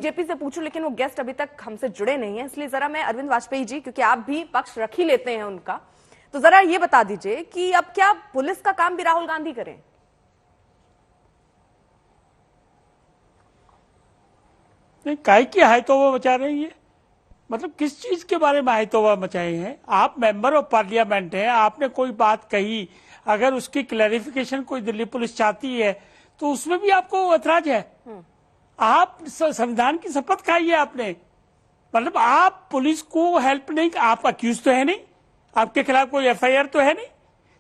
JP से पूछूं, लेकिन वो गेस्ट अभी तक हमसे जुड़े नहीं है, इसलिए जरा मैं अरविंद वाजपेयी जी, क्योंकि आप भी पक्ष रख ही लेते हैं उनका, तो जरा ये बता दीजिए कि अब क्या पुलिस का काम भी राहुल गांधी करें? नहीं, काय की हायतोबा मचा रही है? मतलब किस चीज के बारे में हायतोबा मचाए हैं? आप मेंबर ऑफ पार्लियामेंट हैं, आपने कोई बात कही, अगर उसकी क्लैरिफिकेशन कोई दिल्ली पुलिस चाहती है तो उसमें भी आपको ऐतराज है? आप संविधान की शपथ खाई है आपने, मतलब आप पुलिस को हेल्प नहीं, आप अक्यूज तो है नहीं, आपके खिलाफ कोई एफआईआर तो है नहीं।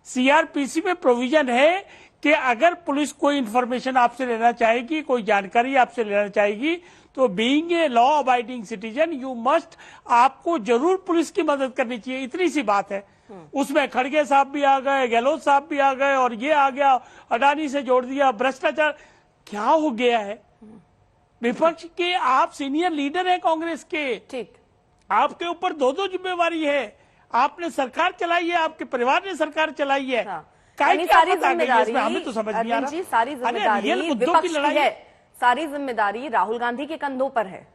सीआरपीसी में प्रोविजन है कि अगर पुलिस कोई इंफॉर्मेशन आपसे लेना चाहेगी, कोई जानकारी आपसे लेना चाहेगी, तो being a law abiding citizen you must, आपको जरूर पुलिस की मदद करनी चाहिए, इतनी सी बात है। उसमें खड़गे साहब भी आ गए, गहलोत साहब भी आ गए, और ये आ गया, अडानी से जोड़ दिया, भ्रष्टाचार क्या हो गया है? विपक्ष के आप सीनियर लीडर हैं कांग्रेस के, ठीक, आपके ऊपर दो दो जिम्मेवारी है, आपने सरकार चलाई है, आपके परिवार ने सरकार चलाई है। हाँ। सारी जिम्मेदारी, हमें तो समझ नहीं आ रहा। सारी जिम्मेदारी मुद्दों की लड़ाई है, सारी जिम्मेदारी राहुल गांधी के कंधों पर है।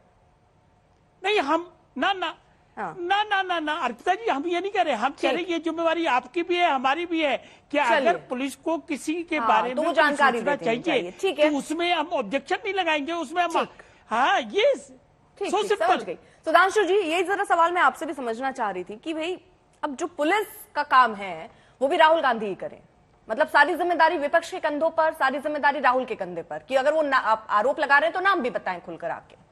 नहीं, हम ना ना हाँ। ना ना ना ना अर्पिता जी, हम ये नहीं कह रहे, हम कह रहे ये जिम्मेवारी आपकी भी है, हमारी भी है कि अगर पुलिस को किसी के बारे में जानकारी चाहिए तो उसमें हम ऑब्जेक्शन नहीं लगाएंगे, उसमें हम हाँ ये सो सिंपल। सुधांशु जी, यही जरा सवाल मैं आपसे भी समझना चाह रही थी कि भाई अब जो पुलिस का काम है वो भी राहुल गांधी ही करें, मतलब सारी जिम्मेदारी विपक्ष के कंधों पर, सारी जिम्मेदारी राहुल के कंधे पर, कि अगर वो आप आरोप लगा रहे हैं तो नाम भी बताएं खुलकर आके।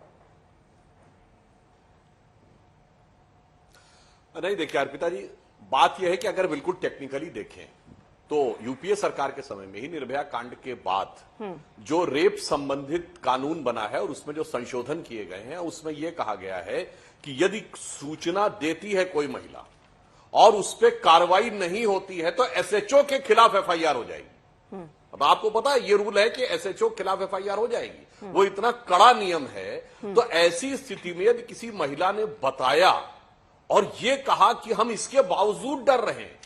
नहीं, देखिए अर्पिता जी, बात यह है कि अगर बिल्कुल टेक्निकली देखें तो यूपीए सरकार के समय में ही निर्भया कांड के बाद जो रेप संबंधित कानून बना है और उसमें जो संशोधन किए गए हैं, उसमें यह कहा गया है कि यदि सूचना देती है कोई महिला और उस पर कार्रवाई नहीं होती है तो एसएचओ के खिलाफ एफआईआर हो जाएगी। अब आपको पता है ये रूल है कि एसएचओ के खिलाफ एफआईआर हो जाएगी, वो इतना कड़ा नियम है। तो ऐसी स्थिति में यदि किसी महिला ने बताया और ये कहा कि हम इसके बावजूद डर रहे हैं,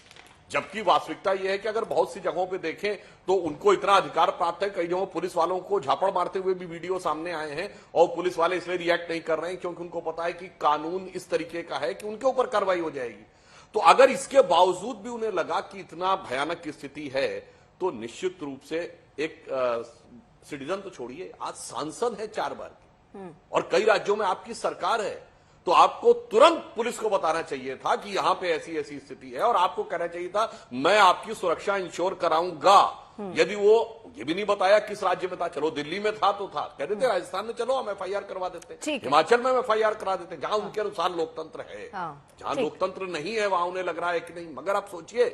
जबकि वास्तविकता यह है कि अगर बहुत सी जगहों पे देखें तो उनको इतना अधिकार प्राप्त है, कई जगहों पुलिस वालों को झापड़ मारते हुए भी वीडियो सामने आए हैं और पुलिस वाले इसलिए रिएक्ट नहीं कर रहे हैं क्योंकि उनको पता है कि कानून इस तरीके का है कि उनके ऊपर कार्रवाई हो जाएगी। तो अगर इसके बावजूद भी उन्हें लगा कि इतना भयानक स्थिति है तो निश्चित रूप से एक सिटीजन तो छोड़िए, आज सांसद है 4 बार की और कई राज्यों में आपकी सरकार है, तो आपको तुरंत पुलिस को बताना चाहिए था कि यहां पे ऐसी ऐसी स्थिति है और आपको कहना चाहिए था मैं आपकी सुरक्षा इंश्योर कराऊंगा। यदि वो ये भी नहीं बताया किस राज्य में था, चलो दिल्ली में था तो था, कह देते राजस्थान में चलो हम एफआईआर करवा देते, हिमाचल में हम एफआईआर करा देते, जहां उनके अनुसार लोकतंत्र है। जहां लोकतंत्र नहीं है वहां उन्हें लग रहा है कि नहीं। मगर आप सोचिए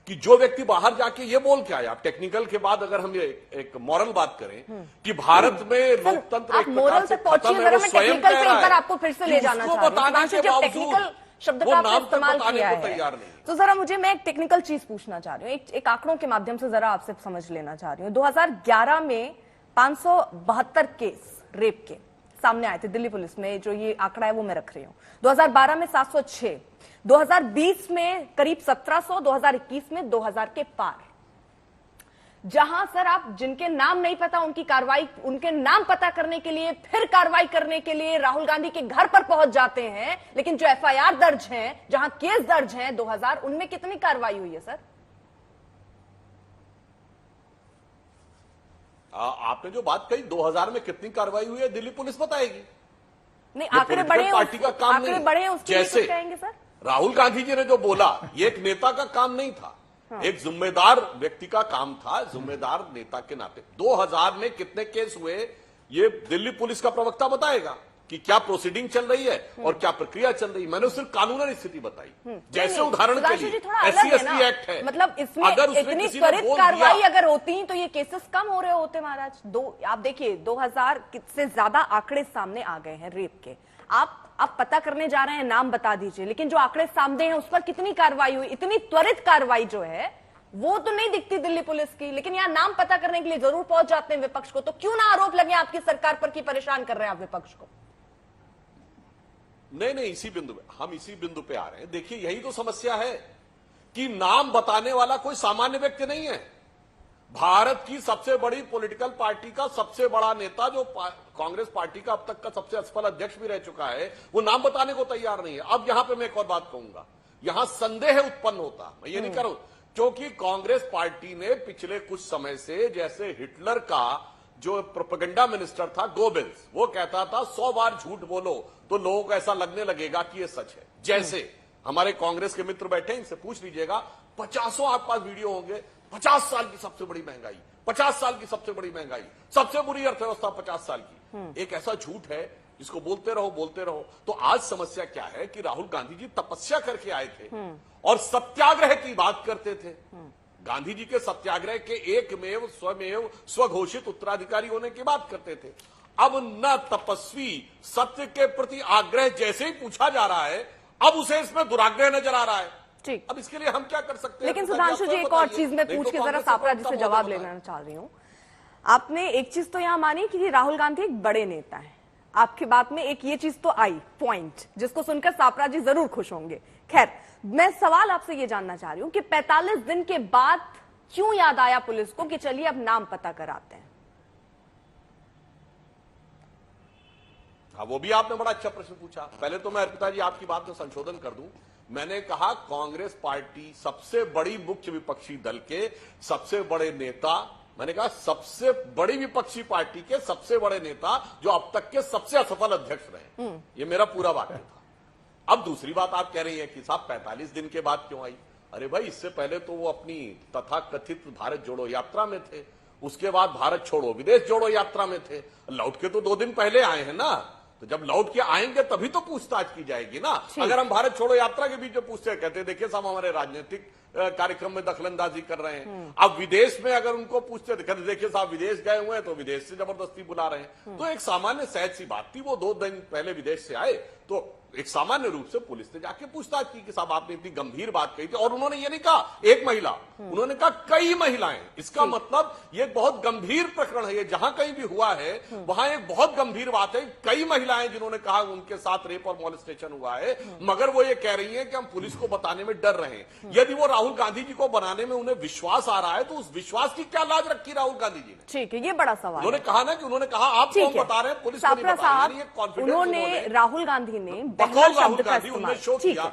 कि जो व्यक्ति बाहर जाके ये बोल के आया, आप टेक्निकल के बाद अगर हम एक मॉरल बात करें कि भारत में लोकतंत्र एक प्रकार से खत्म है, वो स्वयं कह रहा है, आपको फिर से ले जाना उसको बताने के बावजूद शब्द वो का नाम तक इस्तेमाल बताने किया को है। तैयार नहीं। तो जरा मुझे, मैं एक टेक्निकल चीज पूछना चाह रही हूँ, एक आंकड़ों के माध्यम से जरा आपसे समझ लेना चाह रही हूँ। 2011 में 572 केस रेप के सामने आए थे दिल्ली पुलिस में, जो ये आंकड़ा है वो मैं रख रही हूँ। 2012 में 706, 2020 में करीब 1700, 2021 में 2000 के पार। जहां सर आप जिनके नाम नहीं पता उनकी कार्रवाई, उनके नाम पता करने के लिए, फिर कार्रवाई करने के लिए राहुल गांधी के घर पर पहुंच जाते हैं, लेकिन जो एफआईआर दर्ज हैं, जहां केस दर्ज हैं 2000, उनमें कितनी कार्रवाई हुई है सर? आपने जो बात कही 2000 में कितनी कार्रवाई हुई है दिल्ली पुलिस बताएगी। नहीं, आंकड़े बड़े हैं, पार्टी का काम आंकड़े बड़े हैं, उसके लिए कुछ कहेंगे सर? राहुल गांधी जी ने जो बोला ये एक नेता का काम नहीं था, एक जिम्मेदार व्यक्ति का काम था, जिम्मेदार नेता के नाते। 2000 में कितने केस हुए ये दिल्ली पुलिस का प्रवक्ता बताएगा कि क्या प्रोसीडिंग चल रही है और क्या प्रक्रिया चल रही है। मैंने सिर्फ कानूनी स्थिति बताई। जैसे उदाहरण के लिए SC/ST एक्ट है, मतलब इसमें इतनी त्वरित कार्रवाई अगर होती तो ये केसेस कम हो रहे होते महाराज। आप देखिए 2000 से ज्यादा आंकड़े सामने आ गए हैं रेप के। आप पता करने जा रहे हैं, नाम बता दीजिए, लेकिन जो आंकड़े सामने हैं उस पर कितनी कार्रवाई हुई? इतनी त्वरित कार्रवाई जो है वो तो नहीं दिखती दिल्ली पुलिस की, लेकिन यहाँ नाम पता करने के लिए जरूर पहुंच जाते हैं विपक्ष को। तो क्यों ना आरोप लगे आपकी सरकार पर कि परेशान कर रहे हैं आप विपक्ष को? नहीं, इसी बिंदु पे हम इसी बिंदु पे आ रहे हैं। देखिए यही तो समस्या है कि नाम बताने वाला कोई सामान्य व्यक्ति नहीं है। भारत की सबसे बड़ी पॉलिटिकल पार्टी का सबसे बड़ा नेता, जो कांग्रेस पार्टी का अब तक का सबसे असफल अध्यक्ष भी रह चुका है, वो नाम बताने को तैयार नहीं है। अब यहां पे मैं एक और बात कहूंगा, यहां संदेह उत्पन्न होता, मैं ये नहीं करूं, क्योंकि कांग्रेस पार्टी ने पिछले कुछ समय से, जैसे हिटलर का जो प्रोपेगेंडा मिनिस्टर था गोबेल्स, वो कहता था 100 बार झूठ बोलो तो लोगों को ऐसा लगने लगेगा कि ये सच है। जैसे हमारे कांग्रेस के मित्र बैठे, इनसे पूछ लीजिएगा, 50 आपके पास वीडियो होंगे, 50 साल की सबसे बड़ी महंगाई, 50 साल की सबसे बड़ी महंगाई, सबसे बुरी अर्थव्यवस्था 50 साल की, एक ऐसा झूठ है जिसको बोलते रहो। तो आज समस्या क्या है कि राहुल गांधी जी तपस्या करके आए थे और सत्याग्रह की बात करते थे। गांधी जी के सत्याग्रह के एकमेव स्वमेव स्वघोषित उत्तराधिकारी होने की बात करते थे। अब न तपस्वी सत्य के प्रति आग्रह जैसे ही पूछा जा रहा है, अब उसे इसमें दुराग्रह नजर आ रहा है। ठीक, अब इसके लिए हम क्या कर सकते हैं? लेकिन सुधांशु जी, एक और चीज मैं पूछ के जरा सापरा जी से जवाब लेना चाह रही हूँ। आपने एक चीज तो यहां मानी कि राहुल गांधी एक बड़े नेता है, आपकी बात में एक ये चीज तो आई पॉइंट, जिसको सुनकर सापरा जी जरूर खुश होंगे। खैर, मैं सवाल आपसे ये जानना चाह रही हूं कि 45 दिन के बाद क्यों याद आया पुलिस को कि चलिए अब नाम पता कराते हैं? हाँ, वो भी आपने बड़ा अच्छा प्रश्न पूछा। पहले तो मैं अर्पिता जी आपकी बात में संशोधन कर दूं। मैंने कहा कांग्रेस पार्टी सबसे बड़ी मुख्य विपक्षी दल के सबसे बड़े नेता, मैंने कहा सबसे बड़ी विपक्षी पार्टी के सबसे बड़े नेता जो अब तक के सबसे असफल अध्यक्ष रहे, ये मेरा पूरा वाक्य था। अब दूसरी बात आप कह रही हैं कि साहब 45 दिन के बाद क्यों आई? अरे भाई, इससे पहले तो वो अपनी तथाकथित भारत जोड़ो यात्रा में थे, उसके बाद भारत छोड़ो विदेश जोड़ो यात्रा में थे, लौट के तो 2 दिन पहले आए हैं ना। तो जब लौट के आएंगे तभी तो पूछताछ की जाएगी ना। अगर हम भारत छोड़ो यात्रा के बीच में पूछते हैं, कहते देखिए साहब हमारे राजनीतिक कार्यक्रम में दखलंदाजी कर रहे हैं। अब विदेश में अगर उनको पूछते तो कहते देखिए साहब विदेश गए हुए हैं तो विदेश से जबरदस्ती बुला रहे हैं। तो एक सामान्य सहज सी बात थी, वो 2 दिन पहले विदेश से आए तो एक सामान्य रूप से पुलिस ने जाके पूछताछ की कि साहब आपने इतनी गंभीर बात कही थी। और उन्होंने ये नहीं कहा एक महिला, उन्होंने कहा कई महिलाएं। इसका मतलब ये बहुत गंभीर प्रकरण है, ये जहां कहीं भी हुआ है वहां एक बहुत गंभीर बात है। कई महिलाएं जिन्होंने कहा उनके साथ रेप और मॉलेस्टेशन हुआ है, मगर वो ये कह रही है कि हम पुलिस को बताने में डर रहे हैं। यदि वो राहुल गांधी जी को बनाने में उन्हें विश्वास आ रहा है तो उस विश्वास की क्या लाज रखी राहुल गांधी जी ने? ठीक है, ये बड़ा सवाल उन्होंने कहा ना कि उन्होंने कहा आप कौन बता रहे हैं, पुलिस को नहीं बता रही। उन्होंने राहुल गांधी ने बकौल राहुल गांधी उन्होंने शो किया